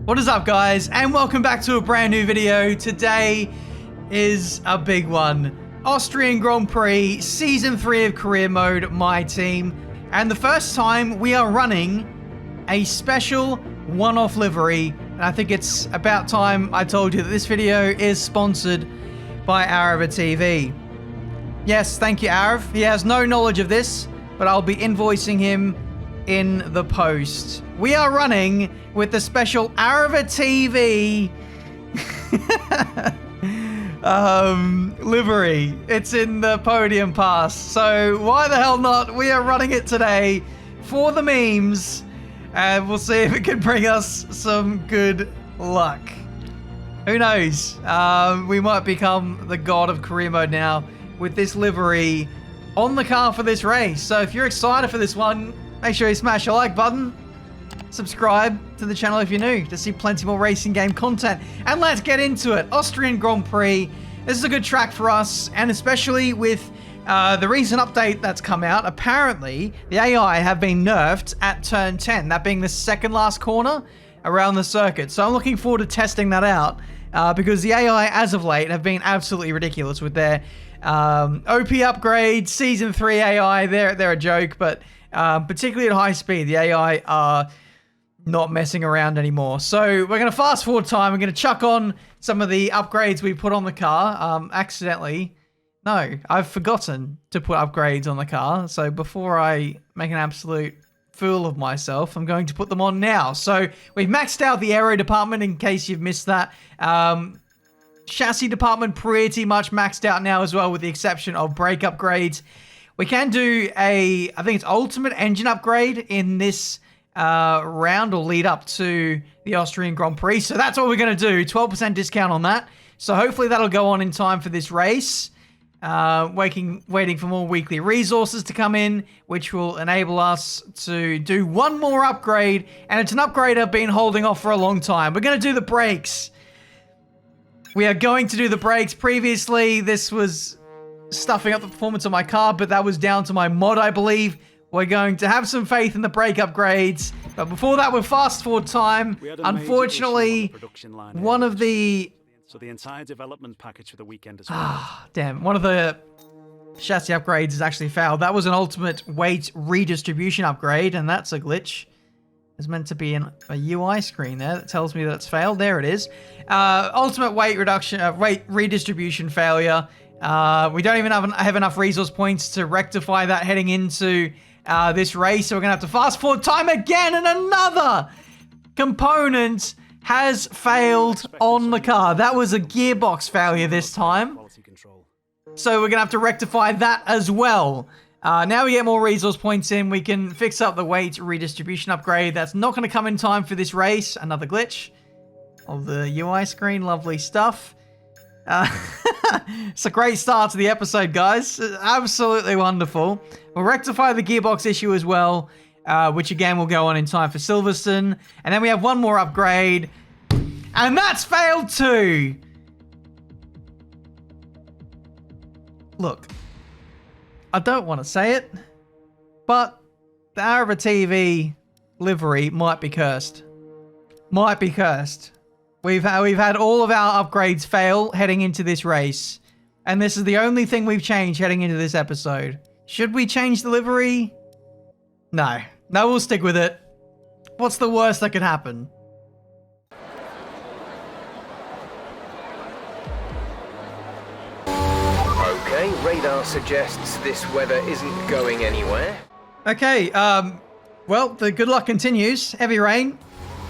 What is up, guys, and welcome back to a brand new video. Today is a big one. Austrian Grand Prix, Season 3 of Career Mode, my team. And the first time we are running a special one-off livery. And I think it's about time I told you that this video is sponsored by Arava TV. Yes, thank you, Arav. He has no knowledge of this, but I'll be invoicing him in the post. We are running with the special Arava TV livery. It's in the podium pass, so why the hell not? We are running it today for the memes, and we'll see if it can bring us some good luck. Who knows? We might become the god of career mode now with this livery on the car for this race. So if you're excited for this one, make sure you smash the like button. Subscribe to the channel if you're new to see plenty more racing game content. And let's get into it. Austrian Grand Prix. This is a good track for us, and especially with the recent update that's come out. Apparently, the AI have been nerfed at turn 10, that being the second last corner around the circuit. So I'm looking forward to testing that out because the AI, as of late, have been absolutely ridiculous with their OP upgrades, Season 3 AI. They're a joke, but particularly at high speed, the AI are not messing around anymore. So we're going to fast forward time. We're going to chuck on some of the upgrades we put on the car. Accidentally. No, I've forgotten to put upgrades on the car. So before I make an absolute fool of myself, I'm going to put them on now. So we've maxed out the aero department in case you've missed that. Chassis department pretty much maxed out now as well, with the exception of brake upgrades. We can do I think it's ultimate engine upgrade in this round or lead up to the Austrian Grand Prix. So that's what we're going to do. 12% discount on that. So hopefully that'll go on in time for this race. Waiting for more weekly resources to come in, which will enable us to do one more upgrade. And it's an upgrade I've been holding off for a long time. We're going to do the brakes. We are going to do the brakes. Previously, this was stuffing up the performance of my car, but that was down to my mod, I believe. We're going to have some faith in the brake upgrades. But before that, we're fast forward time. Unfortunately, one of the... So the entire development package for the weekend as well. Damn, one of the chassis upgrades has actually failed. That was an ultimate weight redistribution upgrade, and that's a glitch. There's meant to be a UI screen there that tells me that it's failed. There it is. Ultimate weight reduction, weight redistribution failure. We don't even have enough resource points to rectify that heading into this race. So we're going to have to fast forward time again, and another component has failed on the car. That was a gearbox failure this time. So we're going to have to rectify that as well. Now we get more resource points in, we can fix up the weight redistribution upgrade. That's not going to come in time for this race. Another glitch of the UI screen. Lovely stuff. It's a great start to the episode, guys. Absolutely wonderful. We'll rectify the gearbox issue as well, which again will go on in time for Silverstone. And then we have one more upgrade, and that's failed too. Look, I don't want to say it, but the Arava TV livery might be cursed. Might be cursed. We've had all of our upgrades fail heading into this race, and this is the only thing we've changed heading into this episode. Should we change the livery? No, we'll stick with it. What's the worst that could happen? Okay, radar suggests this weather isn't going anywhere. Okay, well, the good luck continues. Heavy rain.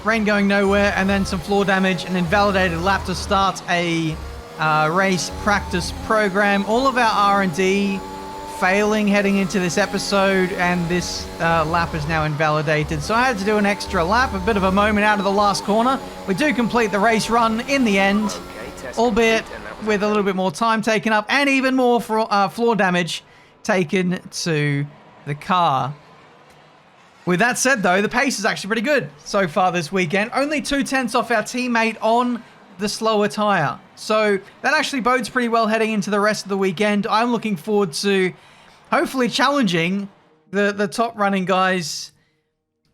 Rain going nowhere, and then some floor damage, an invalidated lap to start a race practice program. All of our R&D failing heading into this episode, and this lap is now invalidated. So I had to do an extra lap, a bit of a moment out of the last corner. We do complete the race run in the end, albeit with a little bit more time taken up, and even more floor damage taken to the car. With that said, though, the pace is actually pretty good so far this weekend. Only 2/10 off our teammate on the slower tyre. So that actually bodes pretty well heading into the rest of the weekend. I'm looking forward to hopefully challenging the top running guys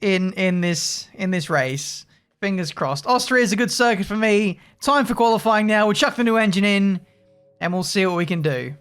in this race. Fingers crossed. Austria is a good circuit for me. Time for qualifying now. We'll chuck the new engine in and we'll see what we can do.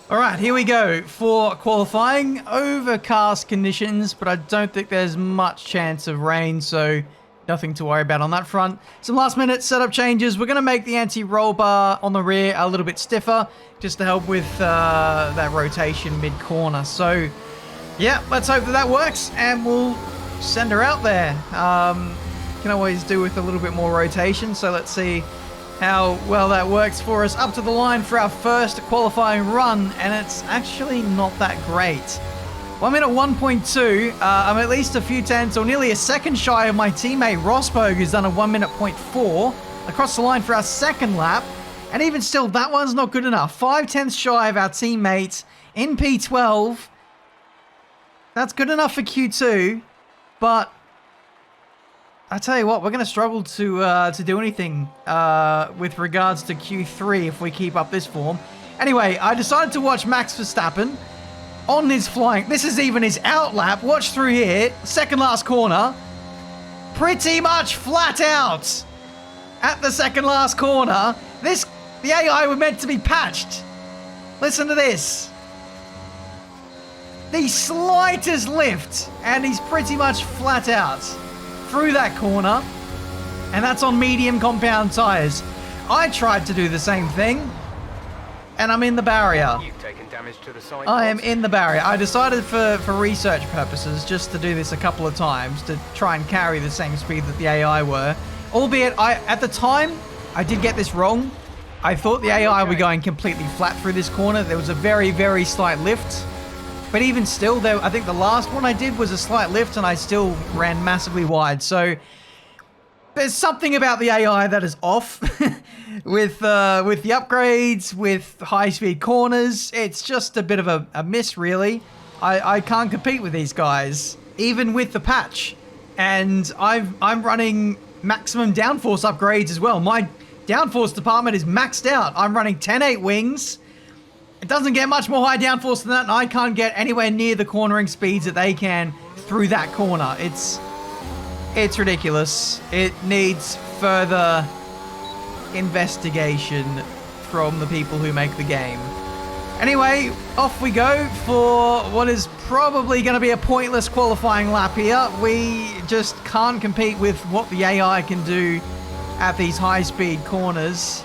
All right, here we go for qualifying. Overcast conditions, but I don't think there's much chance of rain, so nothing to worry about on that front. Some last minute setup changes. We're going to make the anti-roll bar on the rear a little bit stiffer, just to help with that rotation mid-corner. So, yeah, let's hope that that works, and we'll send her out there. Can always do with a little bit more rotation, so let's see how well that works for us. Up to the line for our first qualifying run, and it's actually not that great. 1 minute 1.2. I'm at least a few tenths or nearly a second shy of my teammate Rosberg, who's done a 1 minute 0.4 across the line for our second lap. And even still, that one's not good enough. 5 tenths shy of our teammate in P12. That's good enough for Q2, but I tell you what, we're going to struggle to do anything with regards to Q3 if we keep up this form. Anyway, I decided to watch Max Verstappen on his flying. This is even his out lap. Watch through here. Second last corner. Pretty much flat out at the second last corner. The AI were meant to be patched. Listen to this. The slightest lift, and he's pretty much flat out through that corner, and that's on medium compound tires. I tried to do the same thing, and I'm in the barrier. You've taken damage to the side. I am in the barrier. I decided for research purposes just to do this a couple of times to try and carry the same speed that the AI were. Albeit, at the time, I did get this wrong. I thought the AI were going completely flat through this corner. There was a very, very slight lift. But even still, though, I think the last one I did was a slight lift, and I still ran massively wide. So there's something about the AI that is off with the upgrades, with high-speed corners. It's just a bit of a miss, really. I can't compete with these guys, even with the patch. And I'm running maximum downforce upgrades as well. My downforce department is maxed out. I'm running 10.8 wings. It doesn't get much more high downforce than that, and I can't get anywhere near the cornering speeds that they can through that corner. It's ridiculous. It needs further investigation from the people who make the game. Anyway, off we go for what is probably going to be a pointless qualifying lap here. We just can't compete with what the AI can do at these high-speed corners.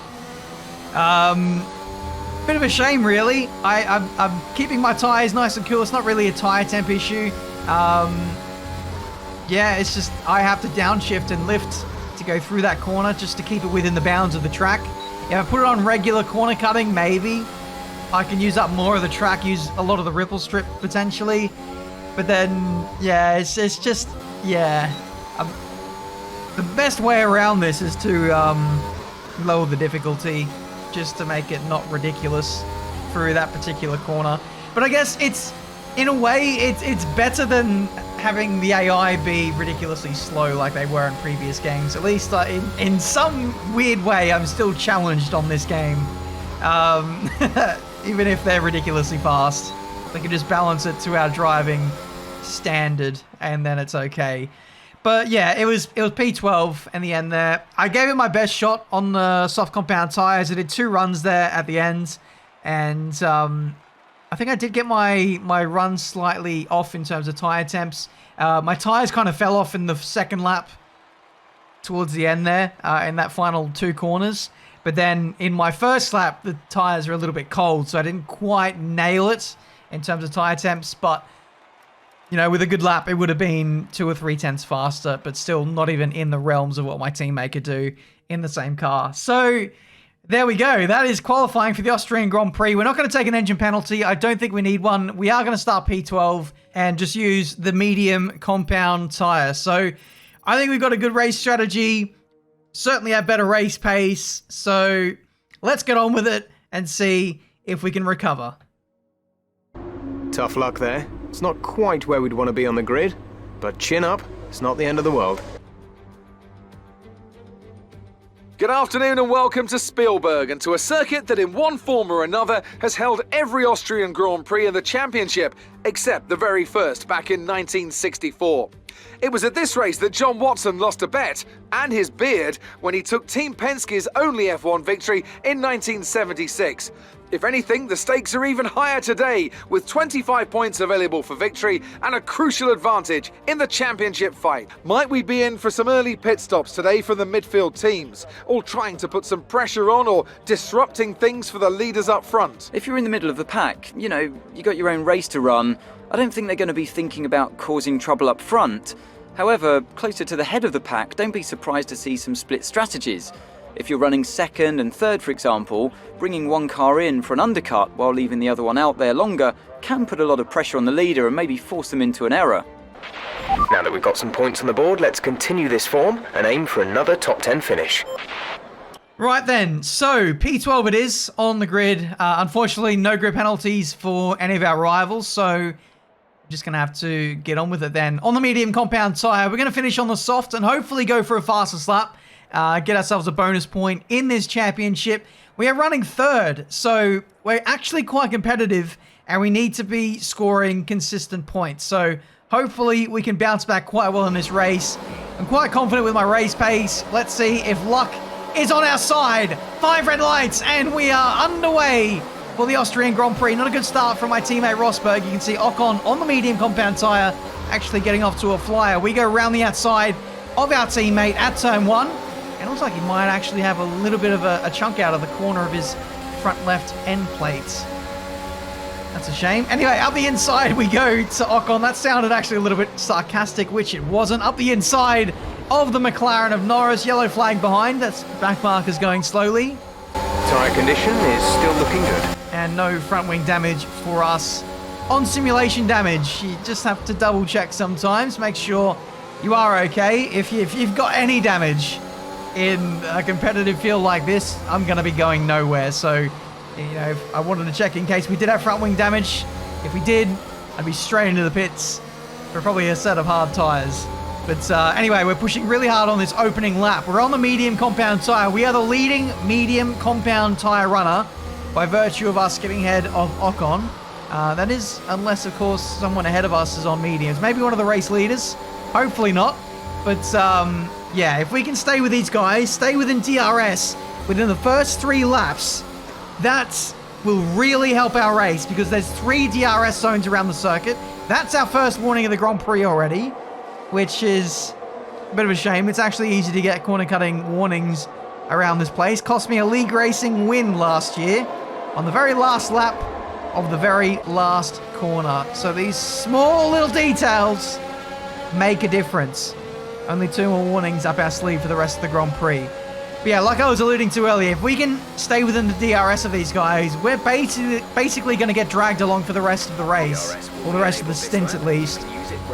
Bit of a shame, really. I'm keeping my tyres nice and cool. It's not really a tyre temp issue. Yeah, it's just I have to downshift and lift to go through that corner just to keep it within the bounds of the track. If I put it on regular corner cutting, maybe I can use up more of the track, use a lot of the ripple strip potentially. But then, yeah, it's just, yeah. The best way around this is to lower the difficulty, just to make it not ridiculous through that particular corner. But I guess it's, in a way, it's better than having the AI be ridiculously slow like they were in previous games. At least in some weird way, I'm still challenged on this game. Even if they're ridiculously fast. They can just balance it to our driving standard, and then it's okay. But yeah, it was P12 in the end there. I gave it my best shot on the soft compound tires. I did 2 runs there at the end, and I think I did get my run slightly off in terms of tire temps. My tires kind of fell off in the second lap towards the end there, in that final 2 corners. But then in my first lap, the tires were a little bit cold, so I didn't quite nail it in terms of tire temps, but you know, with a good lap, it would have been 2 or 3 tenths faster, but still not even in the realms of what my teammate could do in the same car. So there we go. That is qualifying for the Austrian Grand Prix. We're not going to take an engine penalty. I don't think we need one. We are going to start P12 and just use the medium compound tire. So I think we've got a good race strategy, certainly a better race pace. So let's get on with it and see if we can recover. Tough luck there. It's not quite where we'd want to be on the grid, but chin up, it's not the end of the world. Good afternoon and welcome to Spielberg and to a circuit that in one form or another has held every Austrian Grand Prix in the championship, except the very first back in 1964. It was at this race that John Watson lost a bet and his beard when he took Team Penske's only F1 victory in 1976. If anything, the stakes are even higher today, with 25 points available for victory and a crucial advantage in the championship fight. Might we be in for some early pit stops today from the midfield teams, all trying to put some pressure on or disrupting things for the leaders up front? If you're in the middle of the pack, you got your own race to run. I don't think they're going to be thinking about causing trouble up front. However, closer to the head of the pack, don't be surprised to see some split strategies. If you're running second and third, for example, bringing one car in for an undercut while leaving the other one out there longer can put a lot of pressure on the leader and maybe force them into an error. Now that we've got some points on the board, let's continue this form and aim for another top 10 finish. Right then, so P12 it is on the grid. Unfortunately, no grid penalties for any of our rivals, so just going to have to get on with it then. On the medium compound tyre, we're going to finish on the soft and hopefully go for a fastest lap. Get ourselves a bonus point in this championship. We are running third, so we're actually quite competitive and we need to be scoring consistent points. So hopefully we can bounce back quite well in this race. I'm quite confident with my race pace. Let's see if luck is on our side. 5 red lights and we are underway for the Austrian Grand Prix. Not a good start from my teammate Rosberg. You can see Ocon on the medium compound tyre actually getting off to a flyer. We go around the outside of our teammate at turn 1. And it looks like he might actually have a little bit of a chunk out of the corner of his front left end plate. That's a shame. Anyway, up the inside we go to Ocon. That sounded actually a little bit sarcastic, which it wasn't. Up the inside of the McLaren of Norris. Yellow flag behind. That's back markers going slowly. Tyre condition is still looking good. And no front wing damage for us. On simulation damage, you just have to double check sometimes. Make sure you are okay. If you've got any damage in a competitive field like this, I'm going to be going nowhere. So, I wanted to check in case we did have front wing damage. If we did, I'd be straight into the pits for probably a set of hard tyres. But anyway, we're pushing really hard on this opening lap. We're on the medium compound tyre. We are the leading medium compound tyre runner by virtue of us getting ahead of Ocon. That is, unless, of course, someone ahead of us is on mediums. Maybe one of the race leaders. Hopefully not. But, yeah, if we can stay with these guys, stay within DRS within the first 3 laps, that will really help our race because there's 3 DRS zones around the circuit. That's our first warning of the Grand Prix already, which is a bit of a shame. It's actually easy to get corner cutting warnings around this place. Cost me a league racing win last year on the very last lap of the very last corner. So these small little details make a difference. Only 2 more warnings up our sleeve for the rest of the Grand Prix. But yeah, like I was alluding to earlier, if we can stay within the DRS of these guys, we're basically going to get dragged along for the rest of the race, or the rest of the stint at least,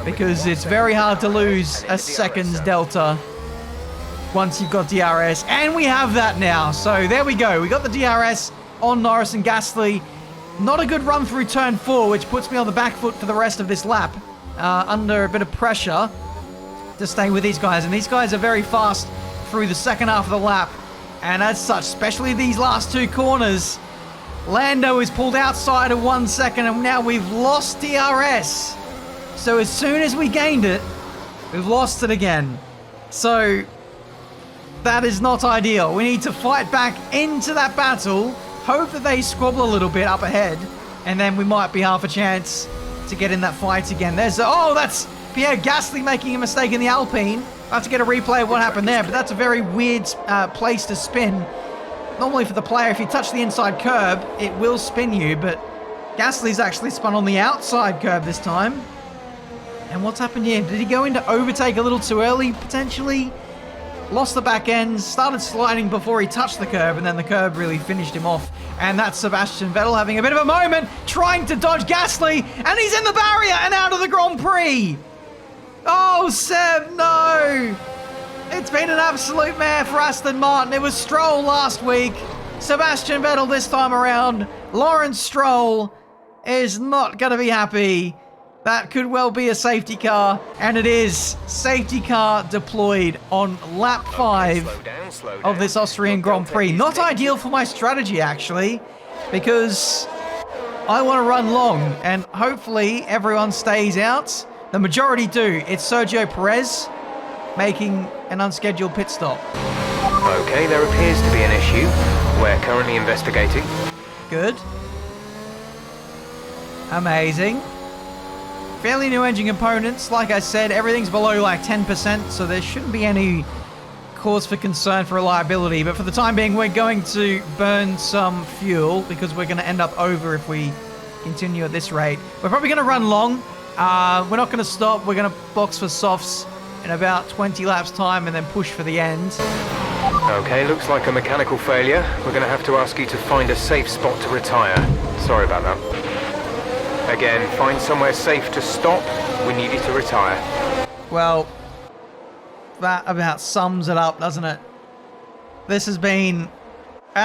because it's very hard to lose a second's delta once you've got DRS, and we have that now. So there we go. We got the DRS on Norris and Gasly. Not a good run through turn 4, which puts me on the back foot for the rest of this lap, under a bit of pressure to stay with these guys. And these guys are very fast through the second half of the lap. And as such, especially these last 2 corners, Lando is pulled outside of 1 second and now we've lost DRS. So as soon as we gained it, we've lost it again. So that is not ideal. We need to fight back into that battle, hope that they squabble a little bit up ahead, and then we might be half a chance to get in that fight again. That's Pierre Gasly making a mistake in the Alpine. I have to get a replay of what happened there, but that's a very weird place to spin. Normally for the player, if you touch the inside curb, it will spin you, but Gasly's actually spun on the outside curb this time. And what's happened here? Did he go into overtake a little too early, potentially? Lost the back end, started sliding before he touched the curb, and then the curb really finished him off. And that's Sebastian Vettel having a bit of a moment, trying to dodge Gasly, and he's in the barrier and out of the Grand Prix. Oh, Seb, no. It's been an absolute mare for Aston Martin. It was Stroll last week. Sebastian Vettel this time around. Lawrence Stroll is not going to be happy That could well be a safety car, and it is. Safety car deployed on lap 5 Slow down. of this Austrian Grand Prix. Not ideal for my strategy, actually, because I want to run long, and hopefully everyone stays out. The majority do. It's Sergio Perez making an unscheduled pit stop. Okay, there appears to be an issue. We're currently investigating. Good. Amazing. Fairly new engine components. Like I said, everything's below like 10%, so there shouldn't be any cause for concern for reliability. But for the time being, we're going to burn some fuel because we're going to end up over if we continue at this rate. We're probably going to run long. We're not going to stop. We're going to box for softs in about 20 laps time and then push for the end. Okay, looks like a mechanical failure. We're going to have to ask you to find a safe spot to retire. Sorry about that. Again, find somewhere safe to stop. We need you to retire. Well, that about sums it up, doesn't it? This has been an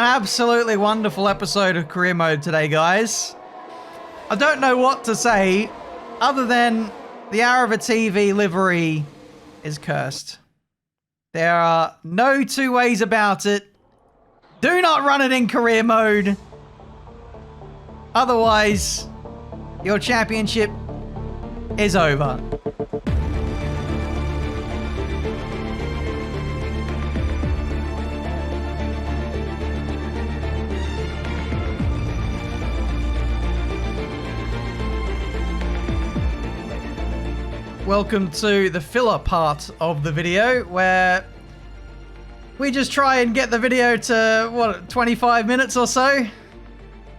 absolutely wonderful episode of Career Mode today, guys. I don't know what to say other than the Arava TV livery is cursed. There are no two ways about it. Do not run it in Career Mode. Otherwise, your championship is over. Welcome to the filler part of the video where we just try and get the video to, what, 25 minutes or so?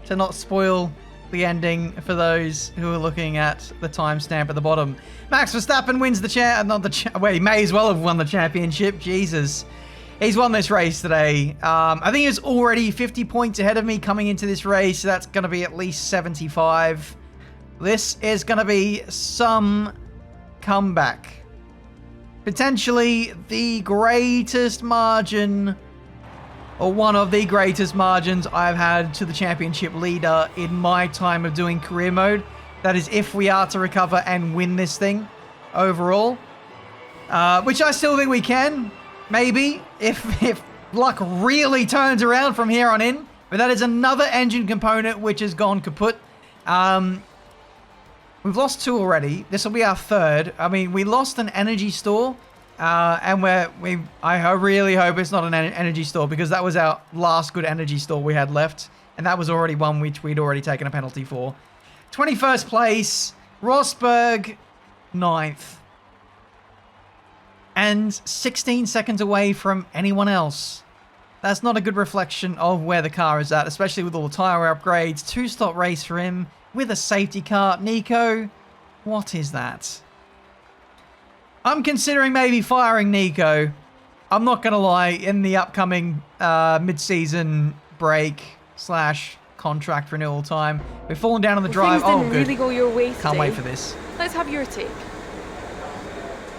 To not spoil the ending for those who are looking at the timestamp at the bottom. Max Verstappen wins the well, he may as well have won the championship. Jesus. He's won this race today. I think he's already 50 points ahead of me coming into this race. So that's going to be at least 75. This is going to be some comeback. Potentially the greatest margin, or one of the greatest margins I've had to the championship leader in my time of doing career mode. That is if we are to recover and win this thing overall. Which I still think we can, maybe, if luck really turns around from here on in. But that is another engine component which has gone kaput. We've lost 2 already. This will be our 3rd. I mean, we lost an energy store. And I really hope it's not an energy store, because that was our last good energy store we had left. And that was already one which we'd already taken a penalty for. 21st place, Rosberg, 9th. And 16 seconds away from anyone else. That's not a good reflection of where the car is at, especially with all the tyre upgrades. 2-stop race for him with a safety car. Nico, what is that? I'm considering maybe firing Nico. I'm not going to lie, in the upcoming mid-season break / contract renewal time. We've fallen down on the drive. Things didn't Oh, good. really go your way Can't today. wait for this. Let's have your take.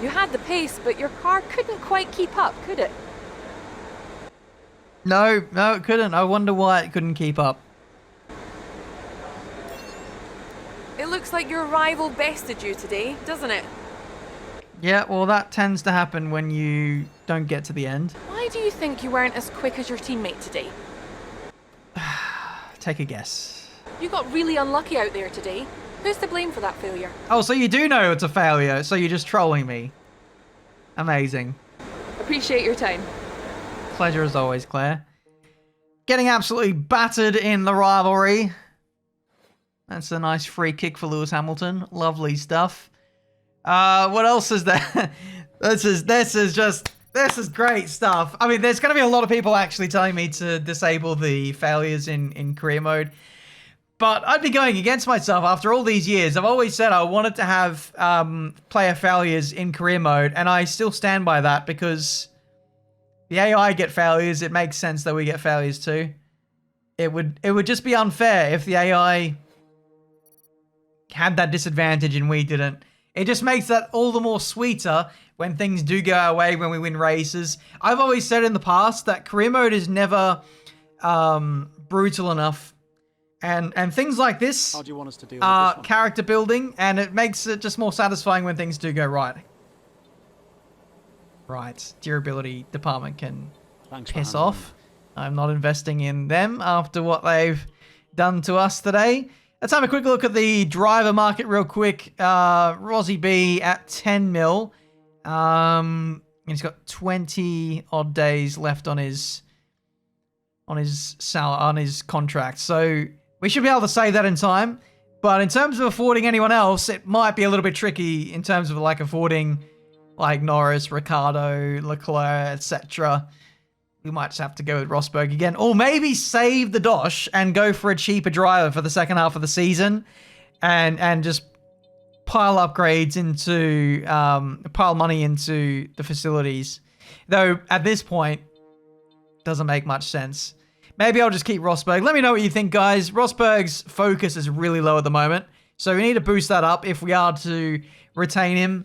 You had the pace, but your car couldn't quite keep up, could it? No, it couldn't. I wonder why it couldn't keep up. It looks like your rival bested you today, doesn't it? Yeah, well, that tends to happen when you don't get to the end. Why do you think you weren't as quick as your teammate today? Take a guess. You got really unlucky out there today. Who's to blame for that failure? Oh, so you do know it's a failure, so you're just trolling me. Amazing. Appreciate your time. Pleasure as always, Claire. Getting absolutely battered in the rivalry. That's a nice free kick for Lewis Hamilton. Lovely stuff. What else is there? This is great stuff. I mean, there's going to be a lot of people actually telling me to disable the failures in career mode. But I'd be going against myself after all these years. I've always said I wanted to have player failures in career mode, and I still stand by that because the AI get failures. It makes sense that we get failures too. It would just be unfair if the AI had that disadvantage and we didn't. It just makes that all the more sweeter when things do go our way, when we win races. I've always said in the past that career mode is never brutal enough And things like this How do you want us to deal with are this one? character building, and it makes it just more satisfying when things do go right. Right, durability department can Thanks for piss handling off. I'm not investing in them after what they've done to us today. Let's have a quick look at the driver market real quick. Rozzy B at 10 mil. He's got 20 odd days left on his contract. So we should be able to save that in time. But in terms of affording anyone else, it might be a little bit tricky in terms of like affording like Norris, Ricciardo, Leclerc, etc. We might just have to go with Rosberg again. Or maybe save the dosh and go for a cheaper driver for the second half of the season and just pile upgrades into, pile money into the facilities. Though, at this point, doesn't make much sense. Maybe I'll just keep Rosberg. Let me know what you think, guys. Rosberg's focus is really low at the moment, so we need to boost that up if we are to retain him.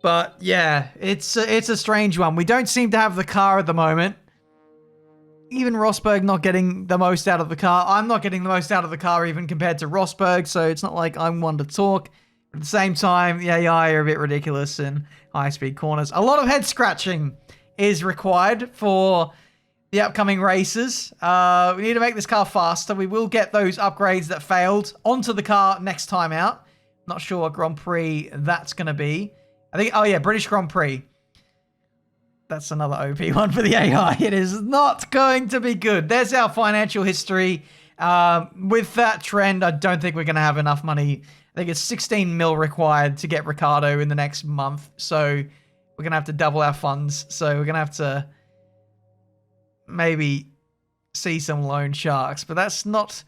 But, yeah, it's a strange one. We don't seem to have the car at the moment. Even Rosberg not getting the most out of the car. I'm not getting the most out of the car even compared to Rosberg, so it's not like I'm one to talk. At the same time, the AI are a bit ridiculous in high-speed corners. A lot of head scratching is required for the upcoming races. We need to make this car faster. We will get those upgrades that failed onto the car next time out. Not sure what Grand Prix that's going to be. I think, oh yeah, British Grand Prix. That's another OP one for the AI. It is not going to be good. There's our financial history. With that trend, I don't think we're going to have enough money. I think it's 16 mil required to get Ricciardo in the next month. So we're going to have to double our funds. So we're going to have to maybe see some loan sharks. But that's not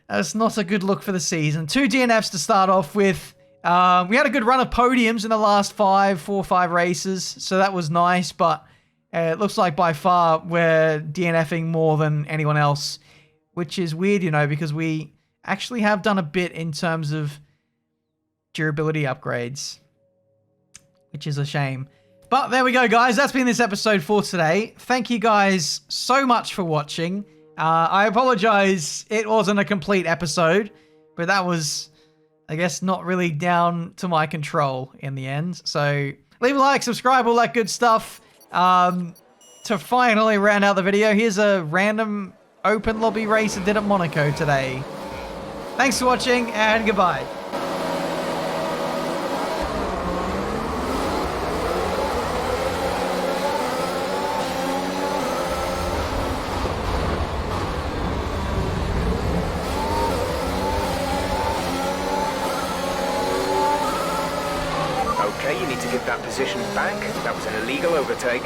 a good look for the season. 2 DNFs to start off with. We had a good run of podiums in the last 4 or 5 races, so that was nice, but it looks like by far we're DNFing more than anyone else, which is weird, you know, because we actually have done a bit in terms of durability upgrades, which is a shame. But there we go, guys. That's been this episode for today. Thank you guys so much for watching. I apologize it wasn't a complete episode, but that was, I guess, not really down to my control in the end. So leave a like, subscribe, all that good stuff. To finally round out the video, here's a random open lobby race I did at Monaco today. Thanks for watching, and goodbye. Okay, you need to give that position back. That was an illegal overtake.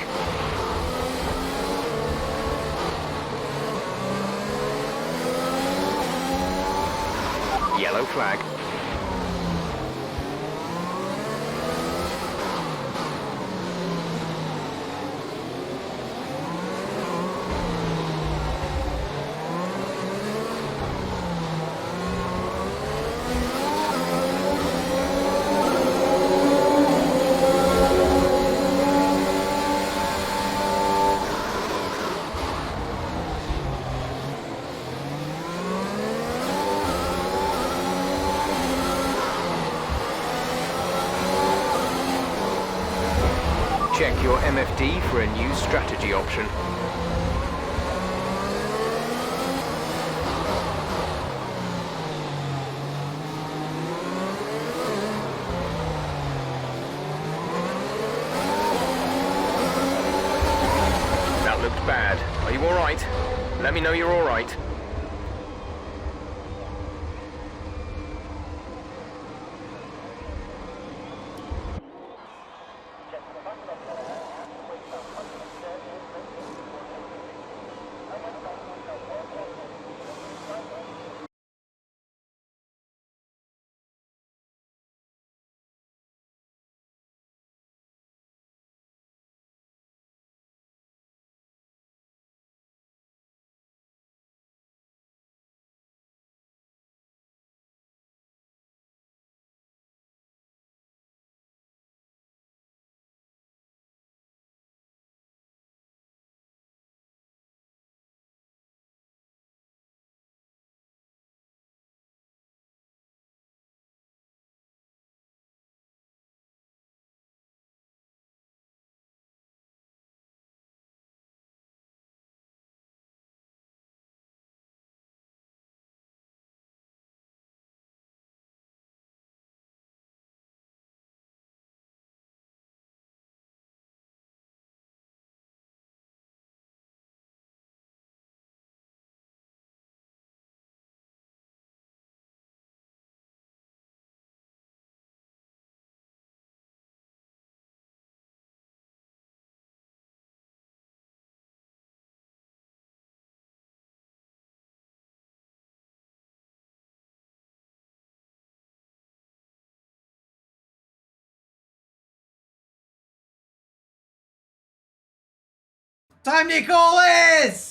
Yellow flag. Check your MFD for a new strategy option. That looked bad. Are you alright? Let me know you're alright. Time to call this!